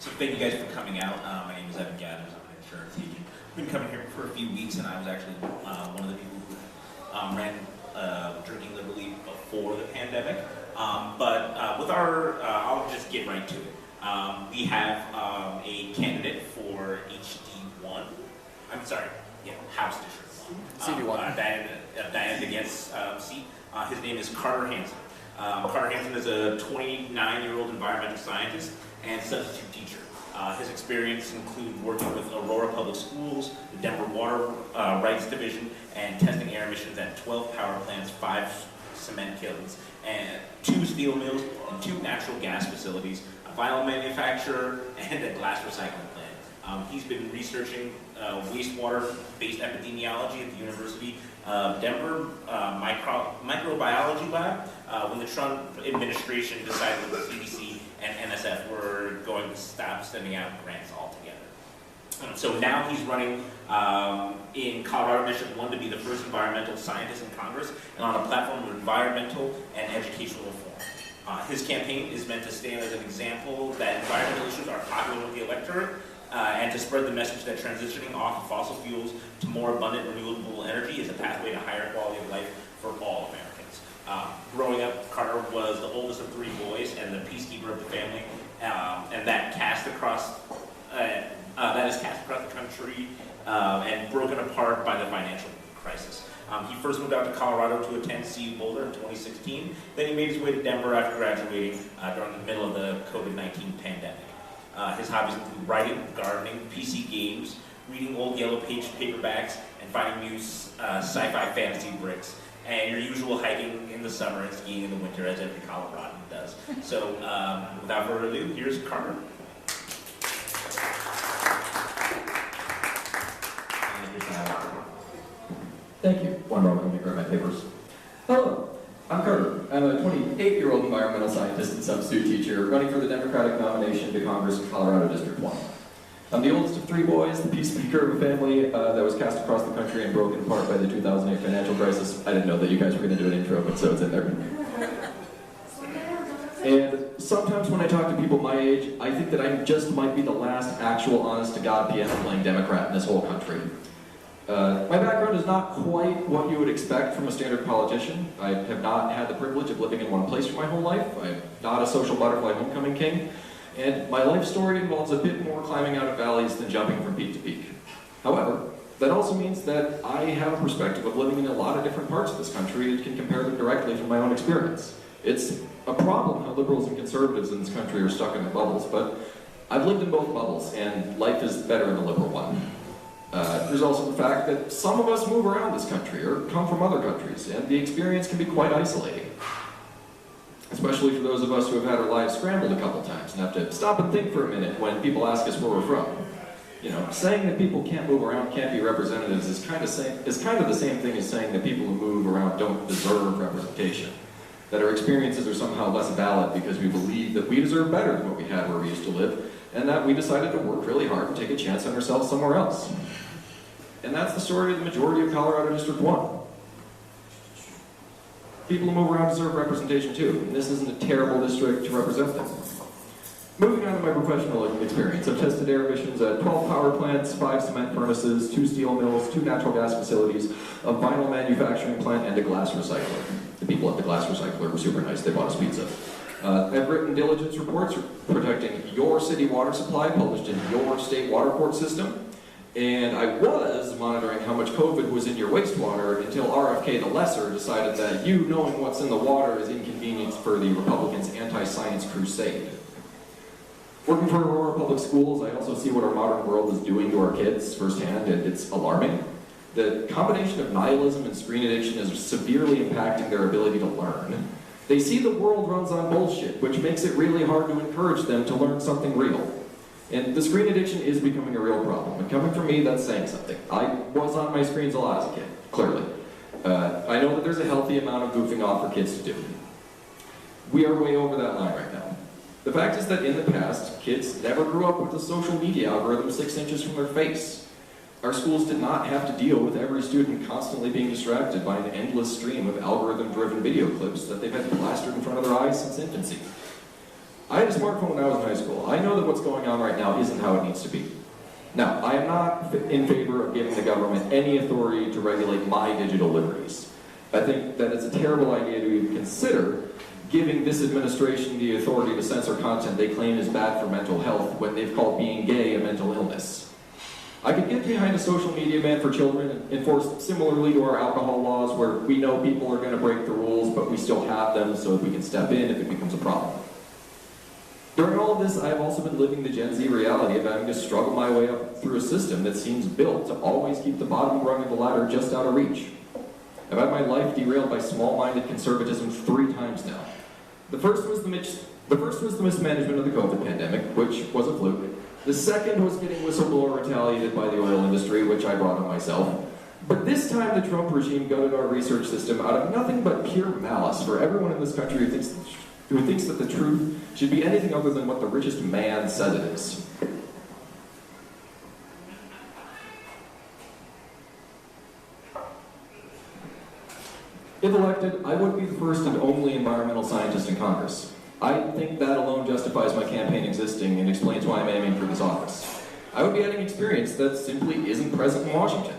So thank you guys for coming out. My name is Evan Gathers. I'm an insurance agent. I've been coming here for a few weeks, and I was actually one of the people who ran Drinking Liberally before the pandemic. But I'll just get right to it. We have a candidate for HD1. I'm sorry, yeah, House District 1. CD1. Diana DeGette's seat. His name is Carter Hanson. Carter Hanson is a 29-year-old environmental scientist and substitute teacher. His experience includes working with Aurora Public Schools, the Denver Water Rights Division, and testing air emissions at 12 power plants, 5 cement kilns, and 2 steel mills, and 2 natural gas facilities, a vinyl manufacturer, and a glass recycling plant. He's been researching wastewater-based epidemiology at the University of Denver microbiology lab when the Trump administration decided that the CDC and NSF were going to stop sending out grants altogether. So now he's running in Colorado District 1 to be the first environmental scientist in Congress and on a platform of environmental and educational reform. His campaign is meant to stand as an example that environmental issues are popular with the electorate and to spread the message that transitioning off of fossil fuels to more abundant renewable energy is a pathway to higher quality of life for all Americans. Growing up, Carter was the oldest of 3 boys and the peacekeeper of the family, and that is cast across the country and broken apart by the financial crisis. He first moved out to Colorado to attend CU Boulder in 2016. Then he made his way to Denver after graduating during the middle of the COVID-19 pandemic. His hobbies include writing, gardening, PC games, reading old yellow page paperbacks, and finding new sci-fi fantasy bricks, and your usual hiking in the summer and skiing in the winter, as every Coloradan does. So, without further ado, here's Carter. Thank you. One moment, let me grab my papers. Hello, I'm Carter. I'm a 28-year-old environmental scientist and substitute teacher running for the Democratic nomination to Congress in Colorado District 1. I'm the oldest of 3 boys, the peacemaker of a family that was cast across the country and broken apart by the 2008 financial crisis. I didn't know that you guys were going to do an intro, but so it's in there. And sometimes when I talk to people my age, I think that I just might be the last actual honest-to-God piano-playing Democrat in this whole country. My background is not quite what you would expect from a standard politician. I have not had the privilege of living in one place for my whole life. I'm not a social butterfly homecoming king. And my life story involves a bit more climbing out of valleys than jumping from peak to peak. However, that also means that I have a perspective of living in a lot of different parts of this country and can compare them directly from my own experience. It's a problem how liberals and conservatives in this country are stuck in their bubbles, but I've lived in both bubbles, and life is better in the liberal one. There's also the fact that some of us move around this country or come from other countries, and the experience can be quite isolating. Especially for those of us who have had our lives scrambled a couple times and have to stop and think for a minute when people ask us where we're from. You know, saying that people can't move around, can't be representatives is kind of the same thing as saying that people who move around don't deserve representation. That our experiences are somehow less valid because we believe that we deserve better than what we had where we used to live, and that we decided to work really hard and take a chance on ourselves somewhere else. And that's the story of the majority of Colorado District 1. People who move around deserve representation too, and this isn't a terrible district to represent them. Moving on to my professional experience, I've tested air emissions at 12 power plants, 5 cement furnaces, 2 steel mills, 2 natural gas facilities, a vinyl manufacturing plant, and a glass recycler. The people at the glass recycler were super nice, they bought us pizza. I've written diligence reports protecting your city water supply published in your state water court system. And I was monitoring how much COVID was in your wastewater until RFK the Lesser decided that you knowing what's in the water is inconvenience for the Republicans' anti-science crusade. Working for Aurora Public Schools, I also see what our modern world is doing to our kids firsthand, and it's alarming. The combination of nihilism and screen addiction is severely impacting their ability to learn. They see the world runs on bullshit, which makes it really hard to encourage them to learn something real. And the screen addiction is becoming a real problem. And coming from me, that's saying something. I was on my screens a lot as a kid, clearly. I know that there's a healthy amount of goofing off for kids to do. We are way over that line right now. The fact is that in the past, kids never grew up with the social media algorithm 6 inches from their face. Our schools did not have to deal with every student constantly being distracted by an endless stream of algorithm-driven video clips that they've had plastered in front of their eyes since infancy. I had a smartphone when I was in high school. I know that what's going on right now isn't how it needs to be. Now, I am not in favor of giving the government any authority to regulate my digital liberties. I think that it's a terrible idea to even consider giving this administration the authority to censor content they claim is bad for mental health when they've called being gay a mental illness. I could get behind a social media ban for children enforced similarly to our alcohol laws, where we know people are going to break the rules, but we still have them so that we can step in if it becomes a problem. During all of this, I have also been living the Gen Z reality of having to struggle my way up through a system that seems built to always keep the bottom rung of the ladder just out of reach. I've had my life derailed by small-minded conservatism 3 times now. The first was the mismanagement of the COVID pandemic, which was a fluke. The second was getting whistleblower retaliated by the oil industry, which I brought on myself. But this time the Trump regime gutted our research system out of nothing but pure malice for everyone in this country who thinks that the truth should be anything other than what the richest man says it is. If elected, I would be the first and only environmental scientist in Congress. I think that alone justifies my campaign existing and explains why I'm aiming for this office. I would be adding experience that simply isn't present in Washington.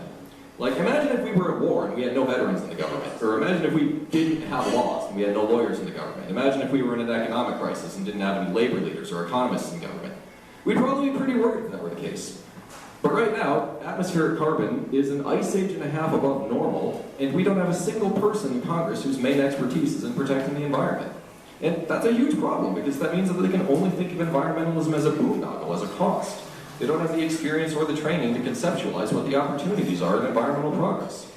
Like, imagine if we were at war and we had no veterans in the government. Or imagine if we didn't have laws and we had no lawyers in the government. Imagine if we were in an economic crisis and didn't have any labor leaders or economists in government. We'd probably be pretty worried if that were the case. But right now, atmospheric carbon is an ice age and a half above normal, and we don't have a single person in Congress whose main expertise is in protecting the environment. And that's a huge problem, because that means that they can only think of environmentalism as a boondoggle, as a cost. They don't have the experience or the training to conceptualize what the opportunities are in environmental progress.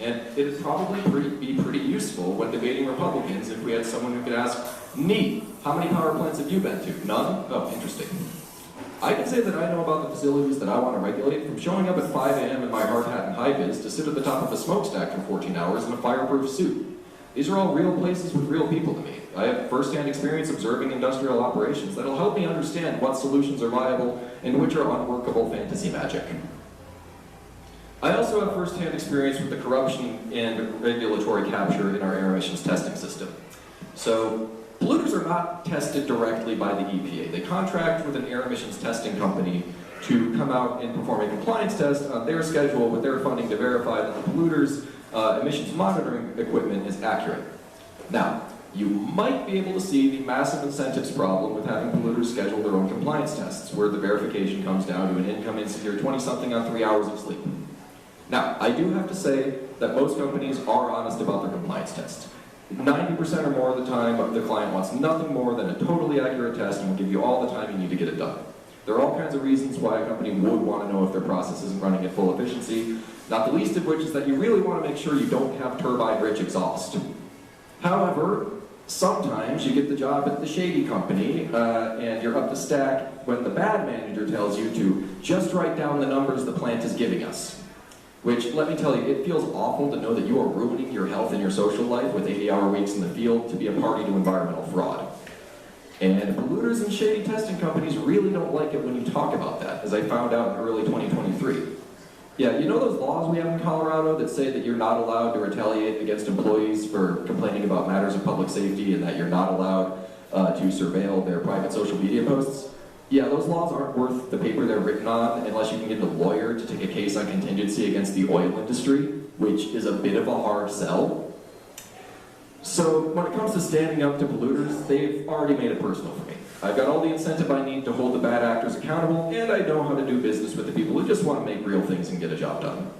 And it'd probably be pretty useful when debating Republicans if we had someone who could ask, "Neat, how many power plants have you been to? None? Oh, interesting." I can say that I know about the facilities that I want to regulate, from showing up at 5 a.m. in my hard hat and high vis to sit at the top of a smokestack for 14 hours in a fireproof suit. These are all real places with real people to me. I have first-hand experience observing industrial operations that'll help me understand what solutions are viable and which are unworkable fantasy magic. I also have first-hand experience with the corruption and regulatory capture in our air emissions testing system. So, polluters are not tested directly by the EPA. They contract with an air emissions testing company to come out and perform a compliance test on their schedule with their funding to verify that the polluters' emissions monitoring equipment is accurate. Now, you might be able to see the massive incentives problem with having polluters schedule their own compliance tests, where the verification comes down to an income insecure 20-something on 3 hours of sleep. Now, I do have to say that most companies are honest about their compliance tests. 90% or more of the time, the client wants nothing more than a totally accurate test and will give you all the time you need to get it done. There are all kinds of reasons why a company would want to know if their process isn't running at full efficiency, not the least of which is that you really want to make sure you don't have turbine-rich exhaust. However, sometimes you get the job at the shady company, and you're up to stack when the bad manager tells you to just write down the numbers the plant is giving us. Which, let me tell you, it feels awful to know that you are ruining your health and your social life with 80-hour weeks in the field to be a party to environmental fraud. And polluters and shady testing companies really don't like it when you talk about that, as I found out in early 2023. Yeah, you know those laws we have in Colorado that say that you're not allowed to retaliate against employees for complaining about matters of public safety and that you're not allowed to surveil their private social media posts? Yeah, those laws aren't worth the paper they're written on unless you can get a lawyer to take a case on contingency against the oil industry, which is a bit of a hard sell. So when it comes to standing up to polluters, they've already made it personal for me. I've got all the incentive I need to hold the bad actors accountable, and I know how to do business with the people who just want to make real things and get a job done.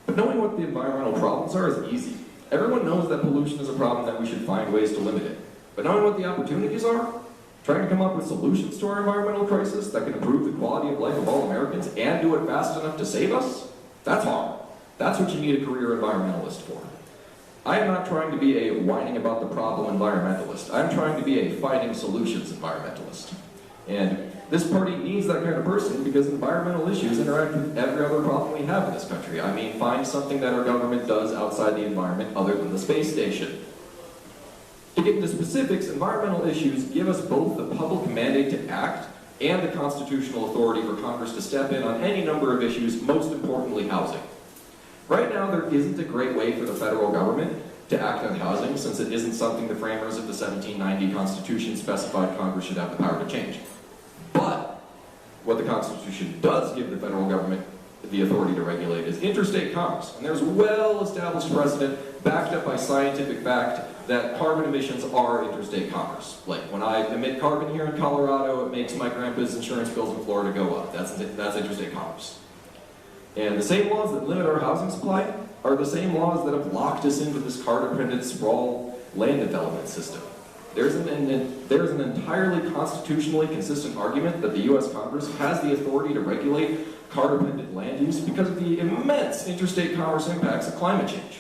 But knowing what the environmental problems are is easy. Everyone knows that pollution is a problem that we should find ways to limit it. But knowing what the opportunities are, trying to come up with solutions to our environmental crisis that can improve the quality of life of all Americans and do it fast enough to save us, that's hard. That's what you need a career environmentalist for. I am not trying to be a whining about the problem environmentalist. I'm trying to be a fighting solutions environmentalist. And this party needs that kind of person because environmental issues interact with every other problem we have in this country. I mean, find something that our government does outside the environment other than the space station. To get into specifics, environmental issues give us both the public mandate to act and the constitutional authority for Congress to step in on any number of issues, most importantly housing. Right now, there isn't a great way for the federal government to act on housing, since it isn't something the framers of the 1790 Constitution specified Congress should have the power to change. But what the Constitution does give the federal government the authority to regulate is interstate commerce. And there's well-established precedent, backed up by scientific fact, that carbon emissions are interstate commerce. Like, when I emit carbon here in Colorado, it makes my grandpa's insurance bills in Florida go up. That's interstate commerce. And the same laws that limit our housing supply are the same laws that have locked us into this card-printed sprawl land development system. There's an entirely constitutionally consistent argument that the US Congress has the authority to regulate card-dependent land use because of the immense interstate commerce impacts of climate change.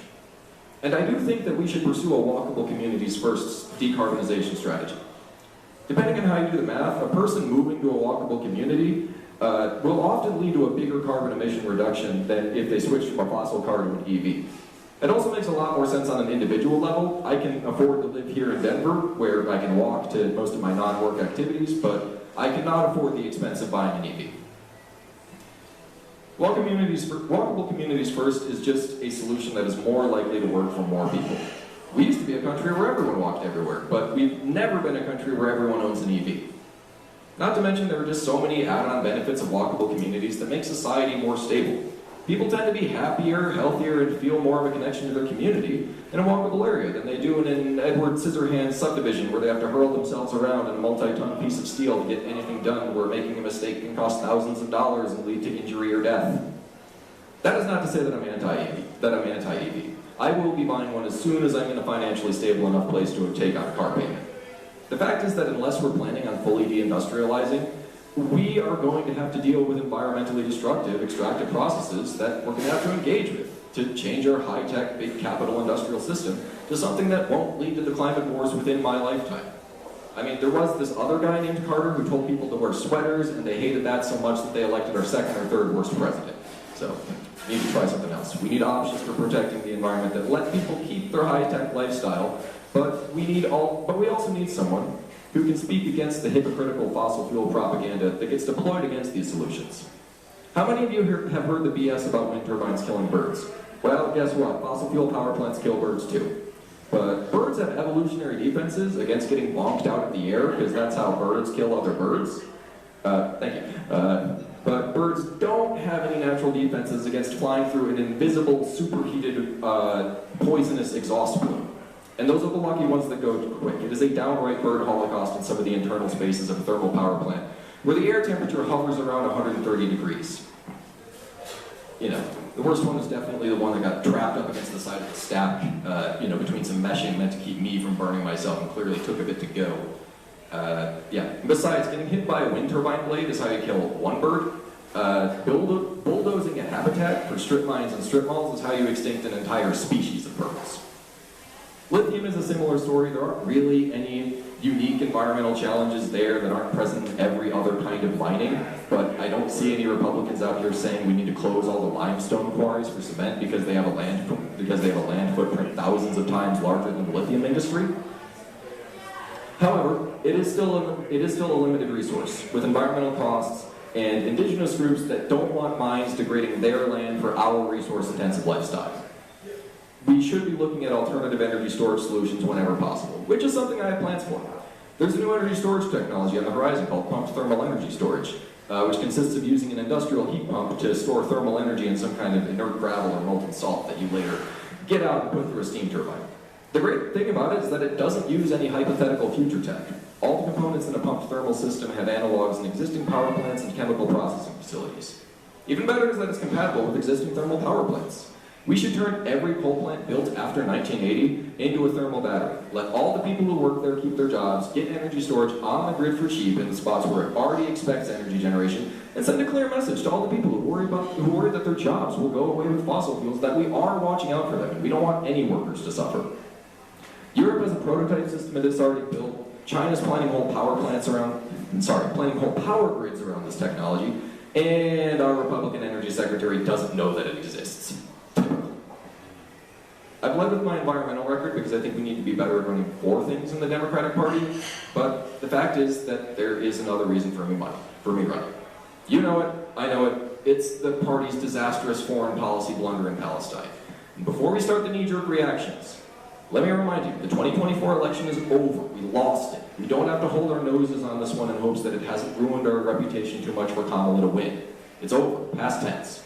And I do think that we should pursue a walkable communities first decarbonization strategy. Depending on how you do the math, a person moving to a walkable community will often lead to a bigger carbon emission reduction than if they switch from a fossil car to an EV. It also makes a lot more sense on an individual level. I can afford to live here in Denver, where I can walk to most of my non-work activities, but I cannot afford the expense of buying an EV. Walkable communities first is just a solution that is more likely to work for more people. We used to be a country where everyone walked everywhere, but we've never been a country where everyone owns an EV. Not to mention there are just so many add-on benefits of walkable communities that make society more stable. People tend to be happier, healthier, and feel more of a connection to their community in a walkable area than they do in an Edward Scissorhands subdivision where they have to hurl themselves around in a multi-ton piece of steel to get anything done, where making a mistake can cost thousands of dollars and lead to injury or death. That is not to say that I'm anti-EV. I will be buying one as soon as I'm in a financially stable enough place to take on a car payment. The fact is that unless we're planning on fully deindustrializing, we are going to have to deal with environmentally destructive, extractive processes that we're going to have to engage with to change our high-tech, big capital industrial system to something that won't lead to the climate wars within my lifetime. I mean, there was this other guy named Carter who told people to wear sweaters, and they hated that so much that they elected our second or third worst president. So, we need to try something else. We need options for protecting the environment that let people keep their high-tech lifestyle, but we also need someone who can speak against the hypocritical fossil fuel propaganda that gets deployed against these solutions. How many of you have heard the BS about wind turbines killing birds? Well, guess what? Fossil fuel power plants kill birds too. But birds have evolutionary defenses against getting bonked out of the air, because that's how birds kill other birds. Thank you. But birds don't have any natural defenses against flying through an invisible, superheated, poisonous exhaust plume. And those are the lucky ones that go quick. It is a downright bird holocaust in some of the internal spaces of a thermal power plant, where the air temperature hovers around 130 degrees. You know, the worst one is definitely the one that got trapped up against the side of the stack, between some meshing meant to keep me from burning myself, and clearly took a bit to go. Besides, getting hit by a wind turbine blade is how you kill one bird. Bulldozing a habitat for strip mines and strip malls is how you extinct an entire species of birds. Lithium is a similar story. There aren't really any unique environmental challenges there that aren't present in every other kind of mining, but I don't see any Republicans out here saying we need to close all the limestone quarries for cement because they have a land footprint thousands of times larger than the lithium industry. However, it is still a limited resource with environmental costs and indigenous groups that don't want mines degrading their land for our resource-intensive lifestyle. We should be looking at alternative energy storage solutions whenever possible, which is something I have plans for. There's a new energy storage technology on the horizon called pumped thermal energy storage, which consists of using an industrial heat pump to store thermal energy in some kind of inert gravel or molten salt that you later get out and put through a steam turbine. The great thing about it is that it doesn't use any hypothetical future tech. All the components in a pumped thermal system have analogs in existing power plants and chemical processing facilities. Even better is that it's compatible with existing thermal power plants. We should turn every coal plant built after 1980 into a thermal battery. Let all the people who work there keep their jobs, get energy storage on the grid for cheap in the spots where it already expects energy generation, and send a clear message to all the people who worry that their jobs will go away with fossil fuels, that we are watching out for them, and we don't want any workers to suffer. Europe has a prototype system that is already built. China's planning whole power grids around this technology, and our Republican Energy Secretary doesn't know that it exists. I've led with my environmental record because I think we need to be better at running for things in the Democratic Party, but the fact is that there is another reason for me running. You know it, I know it, it's the party's disastrous foreign policy blunder in Palestine. And before we start the knee-jerk reactions, Let me remind you, the 2024 election is over. We lost it. We don't have to hold our noses on this one in hopes that it hasn't ruined our reputation too much for Kamala to win. It's over, past tense.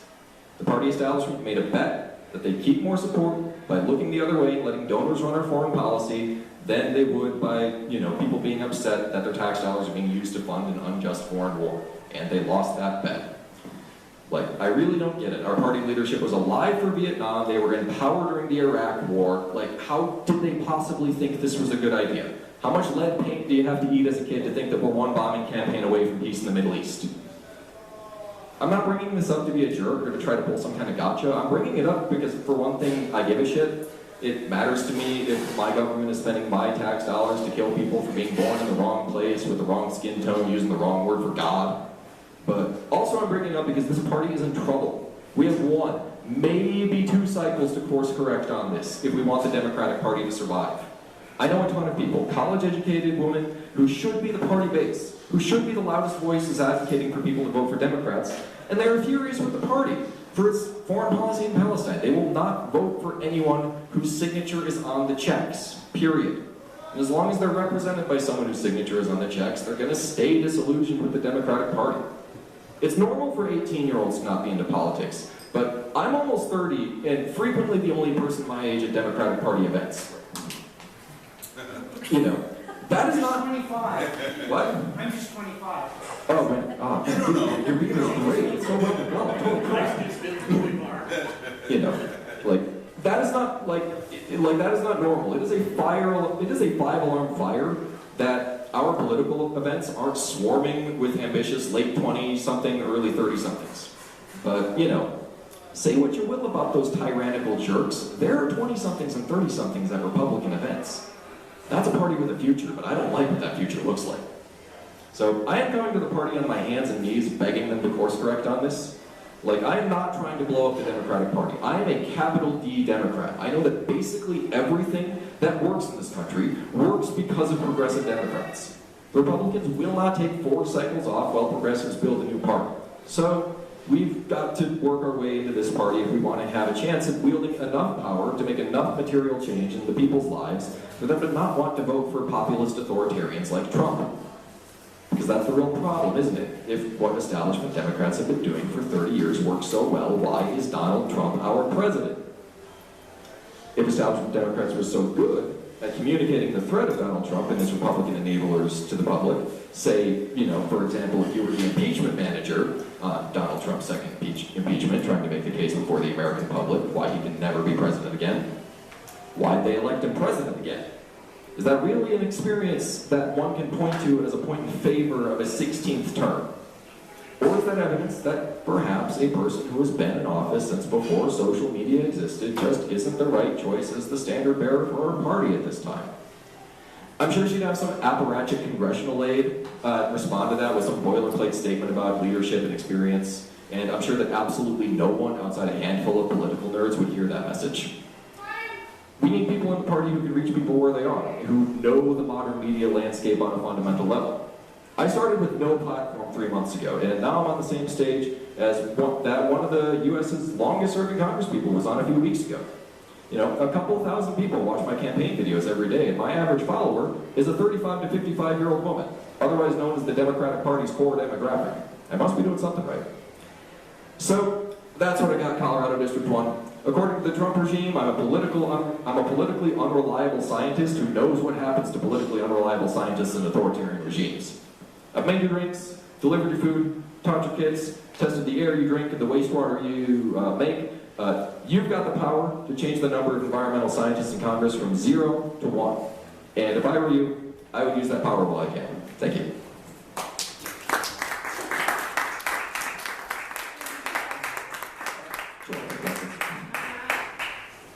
The party establishment made a bet that they'd keep more support by looking the other way and letting donors run our foreign policy than they would by, people being upset that their tax dollars are being used to fund an unjust foreign war. And they lost that bet. I really don't get it. Our party leadership was alive for Vietnam. They were in power during the Iraq War. How did they possibly think this was a good idea? How much lead paint do you have to eat as a kid to think that we're one bombing campaign away from peace in the Middle East? I'm not bringing this up to be a jerk or to try to pull some kind of gotcha. I'm bringing it up because, for one thing, I give a shit. It matters to me if my government is spending my tax dollars to kill people for being born in the wrong place with the wrong skin tone, using the wrong word for God. But also I'm bringing it up because this party is in trouble. We have one, maybe 2 cycles to course correct on this if we want the Democratic Party to survive. I know a ton of people, college-educated women, who should be the party base, who should be the loudest voices advocating for people to vote for Democrats, and they are furious with the party for its foreign policy in Palestine. They will not vote for anyone whose signature is on the checks, period. And as long as they're represented by someone whose signature is on the checks, they're going to stay disillusioned with the Democratic Party. It's normal for 18-year-olds to not be into politics, but I'm almost 30 and frequently the only person my age at Democratic Party events. That is not... 25. What? I'm just 25. Oh, man. Oh, your beard is great. It's so well. Totally correct. That is not, that is not normal. It is a 5-alarm fire that our political events aren't swarming with ambitious late 20-something, early 30-somethings. But, say what you will about those tyrannical jerks, there are 20-somethings and 30-somethings at Republican events. That's a party with a future, but I don't like what that future looks like. So I am going to the party on my hands and knees, begging them to course correct on this. I am not trying to blow up the Democratic Party. I am a capital D Democrat. I know that basically everything that works in this country works because of progressive Democrats. The Republicans will not take 4 cycles off while progressives build a new party. So we've got to work our way into this party if we want to have a chance of wielding enough power to make enough material change in the people's lives for them to not want to vote for populist authoritarians like Trump. Because that's the real problem, isn't it? If what establishment Democrats have been doing for 30 years works so well, why is Donald Trump our president? If establishment Democrats were so good at communicating the threat of Donald Trump and his Republican enablers to the public, say, for example, if you were the impeachment manager on Donald Trump's second impeachment, trying to make the case before the American public why he can never be president again, why'd they elect him president again? Is that really an experience that one can point to as a point in favor of a 16th term? Or is that evidence that perhaps a person who has been in office since before social media existed just isn't the right choice as the standard bearer for our party at this time? I'm sure she'd have some apparatchik congressional aide respond to that with some boilerplate statement about leadership and experience, and I'm sure that absolutely no one outside a handful of political nerds would hear that message. We need people in the party who can reach people where they are, who know the modern media landscape on a fundamental level. I started with no platform 3 months ago, and now I'm on the same stage as one of the U.S.'s longest-serving congresspeople was on a few weeks ago. A couple thousand people watch my campaign videos every day, and my average follower is a 35 to 55-year-old woman, otherwise known as the Democratic Party's core demographic. I must be doing something right. So, that's what I got Colorado District 1. According to the Trump regime, I'm a politically unreliable scientist who knows what happens to politically unreliable scientists in authoritarian regimes. I've made your drinks, delivered your food, taught your kids, tested the air you drink and the wastewater you make. You've got the power to change the number of environmental scientists in Congress from 0 to 1. And if I were you, I would use that power while I can. Thank you.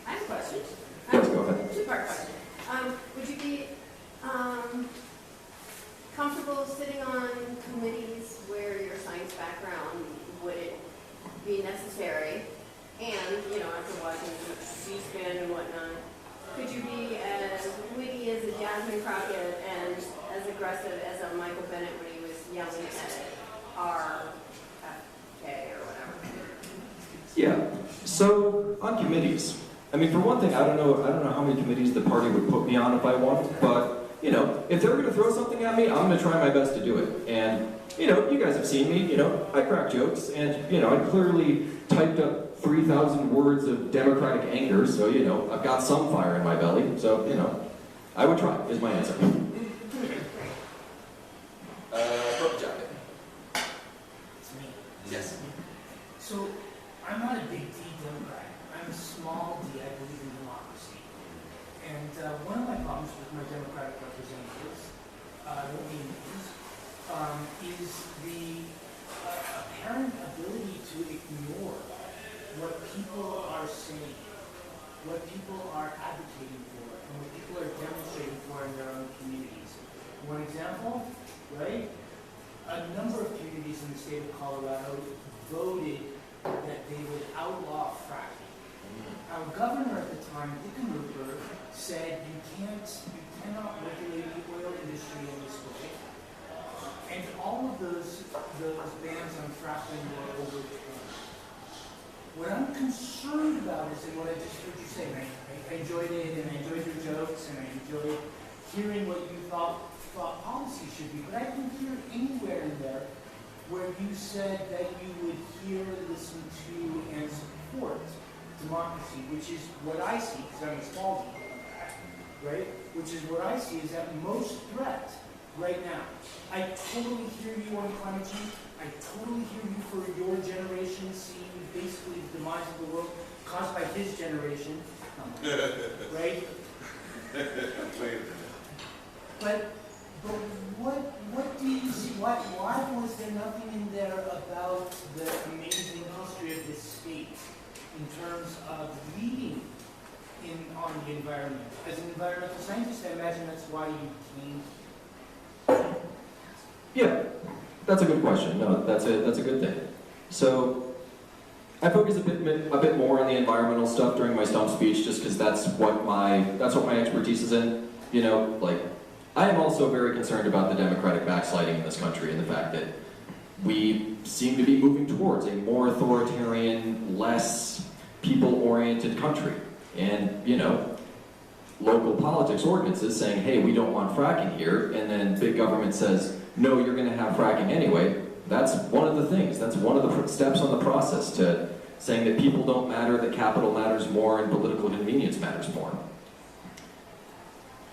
I have a question. Yes, go ahead. Two-part question. Would you be comfortable sitting on committees where your science background would be necessary? And, after watching C-SPAN and whatnot, could you be as witty as a Jasmine Crockett and as aggressive as a Michael Bennett when he was yelling at RFK or whatever? Yeah. So, on committees, I mean, for one thing, I don't know how many committees the party would put me on if I won, but, you know, if they're gonna throw something at me, I'm gonna try my best to do it. And, you know, you guys have seen me, you know, I crack jokes, and, you know, I clearly typed up 3,000 words of democratic anger, so, you know, I've got some fire in my belly, so, you know, I would try, is my answer. Purple jacket. It's me. Yes. So, I'm not a big D Democrat. I'm a small D. I believe in democracy. And one of my problems with my Democratic representatives, what we use, is the apparent ability to ignore what people are saying, what people are advocating for, and what people are demonstrating for in their own communities. One example, right? A number of communities in the state of Colorado voted that they would outlaw fracking. Our governor at the time, Hickenlooper, said you cannot regulate the oil industry in this way. And all of those bans on fracking were overturned. What I'm concerned about is, and what I just heard you say, and I enjoyed it, and I enjoyed your jokes, and I enjoyed hearing what you thought policy should be, but I didn't hear anywhere in there where you said that you would hear, listen to, and support democracy, which is what I see, because I'm a small D Democrat, right? Which is what I see is that most threat right now. I totally hear you on climate change. I totally hear you for your generation seeing basically the demise of the world caused by his generation, right? But what do you see? Why was there nothing in there about the amazing history of this state in terms of leading on the environment? As an environmental scientist, I imagine that's why you came. Yeah, that's a good question. No, that's a good thing. So I focus a bit more on the environmental stuff during my stump speech, just because that's what my expertise is in. You know, like, I am also very concerned about the democratic backsliding in this country and the fact that we seem to be moving towards a more authoritarian, less people-oriented country. And, you know, local politics ordinances saying, hey, we don't want fracking here, and then big government says, no, you're going to have fracking anyway. That's one of the things. That's one of the steps on the process to saying that people don't matter, that capital matters more, and political convenience matters more.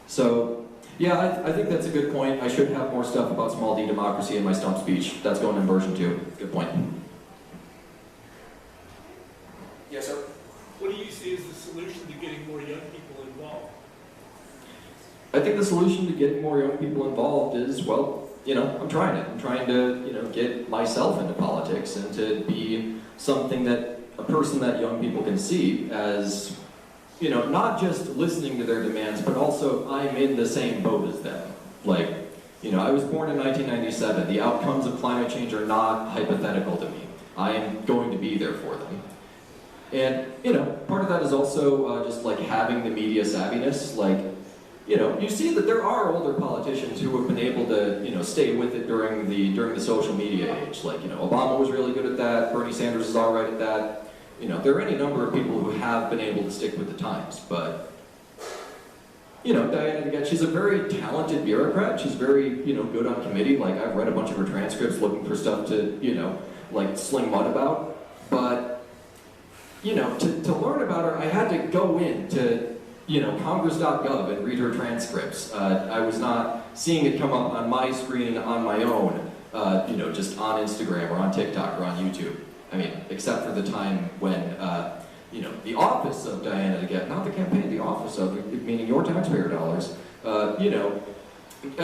So, yeah, I think that's a good point. I should have more stuff about small D democracy in my stump speech. That's going in version 2. Good point. Yes, sir? What do you see as the solution to getting more young people involved? I think the solution to getting more young people involved is, well, you know, I'm trying it. I'm trying to, you know, get myself into politics and to be something that, a person that young people can see as, you know, not just listening to their demands, but also I'm in the same boat as them. Like, you know, I was born in 1997. The outcomes of climate change are not hypothetical to me. I am going to be there for them. And, you know, part of that is also just like having the media savviness. Like, you know, you see that there are older politicians who have been able to, you know, stay with it during the social media age. Like, you know, Obama was really good at that. Bernie Sanders is all right at that. You know, there are any number of people who have been able to stick with the times, but, you know, Diana, again, she's a very talented bureaucrat. She's very, you know, good on committee. Like, I've read a bunch of her transcripts looking for stuff to, you know, like, sling mud about. But, you know, to learn about her, I had to go in to, you know, congress.gov and read her transcripts. I was not seeing it come up on my screen on my own, you know, just on Instagram or on TikTok or on YouTube. I mean, except for the time when, you know, the office of Diana DeGette, not the campaign, the office of, meaning your taxpayer dollars, you know, put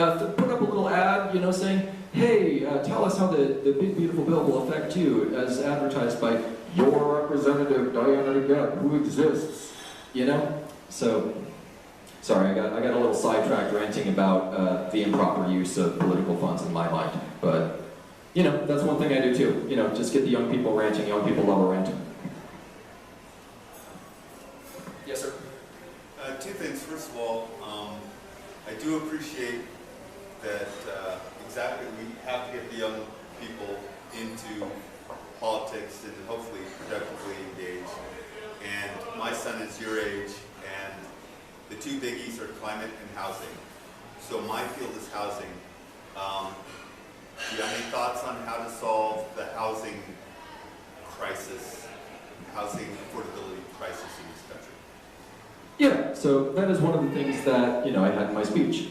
up a little ad, you know, saying, hey, tell us how the big beautiful bill will affect you, as advertised by your representative, Diana DeGette, who exists, you know? So, sorry, I got a little sidetracked ranting about the improper use of political funds in my mind, but, you know, that's one thing I do too. You know, just get the young people ranting. Young people love a rant. Yes, sir? Two things. First of all, I do appreciate that exactly we have to get the young people into politics and hopefully productively engaged. And my son is your age, and the two biggies are climate and housing. So my field is housing. Do you have any thoughts on how to solve the housing crisis, housing affordability crisis in this country? Yeah, so that is one of the things that, I had in my speech.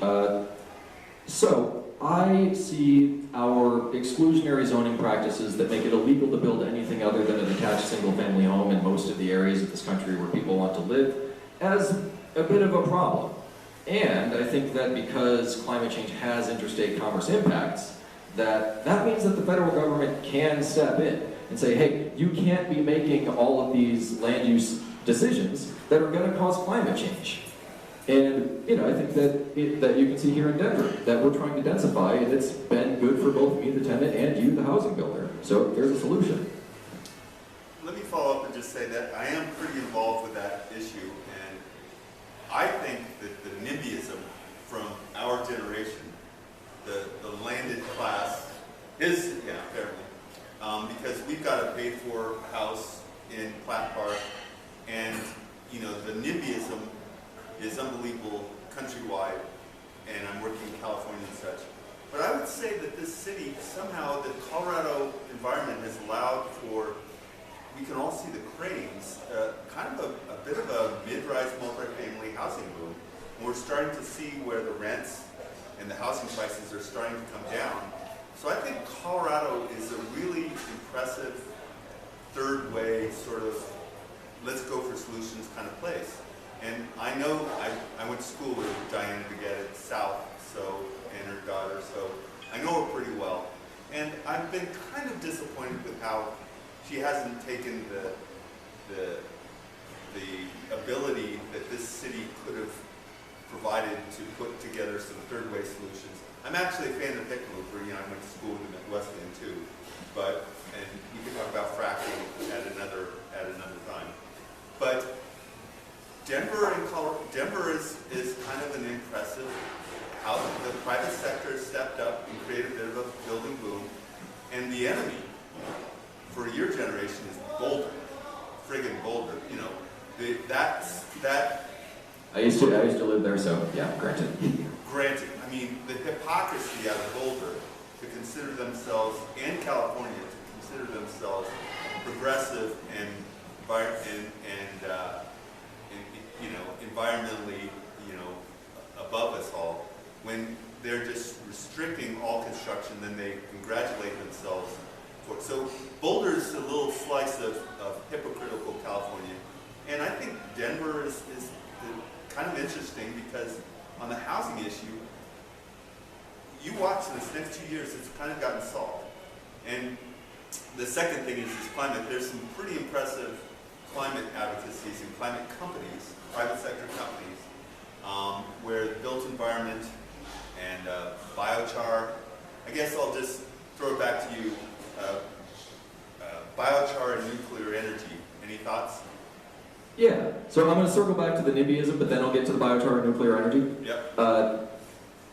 So I see our exclusionary zoning practices that make it illegal to build anything other than a detached single-family home in most of the areas of this country where people want to live as a bit of a problem. And I think that because climate change has interstate commerce impacts, that means that the federal government can step in and say, hey, you can't be making all of these land use decisions that are going to cause climate change. And, I think that you can see here in Denver that we're trying to densify, and it's been good for both me, the tenant, and you, the housing builder. So there's a solution. Let me follow up and just say that I am pretty involved with that issue, and I think that the NIMBYism from our generation, the landed class, is, apparently, because we've got a paid-for house in Platt Park, and, the NIMBYism is unbelievable countrywide, and I'm working in California and such. But I would say that this city, somehow, the Colorado environment has allowed for, we can all see the cranes, kind of a bit of a mid-rise multifamily housing boom. And we're starting to see where the rents and the housing prices are starting to come down. So I think Colorado is a really impressive third way sort of let's go for solutions kind of place. And I know I went to school with Diana Baguette South, and her daughter, so I know her pretty well. And I've been kind of disappointed with how she hasn't taken the ability that this city could have provided to put together some third way solutions. I'm actually a fan of Hickenlooper. I went to school with him at Wesleyan too, and we could talk about fracking at another time. But Denver is kind of an impressive how the private sector has stepped up and created a bit of a building boom, and the enemy for your generation is Boulder, friggin' Boulder. That. I used to live there, so yeah, granted. Granted, I mean the hypocrisy out of Boulder to consider themselves, and California to consider themselves progressive and environmentally, above us all, when they're just restricting all construction, then they congratulate themselves for it. So Boulder's a little slice of hypocritical California, and I think Denver is kind of interesting because on the housing issue, you watch in this next 2 years, it's kind of gotten solved. And the second thing is climate. There's some pretty impressive climate advocacies and climate companies, private sector companies, where the built environment and biochar, I guess I'll just throw it back to you, biochar and nuclear energy. Any thoughts? Yeah, so I'm going to circle back to the NIMBYism, but then I'll get to the biochar and nuclear energy. Yep.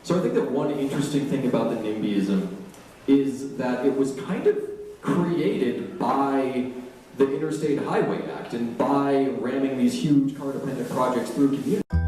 So I think that one interesting thing about the NIMBYism is that it was kind of created by the Interstate Highway Act and by ramming these huge car-dependent projects through communities.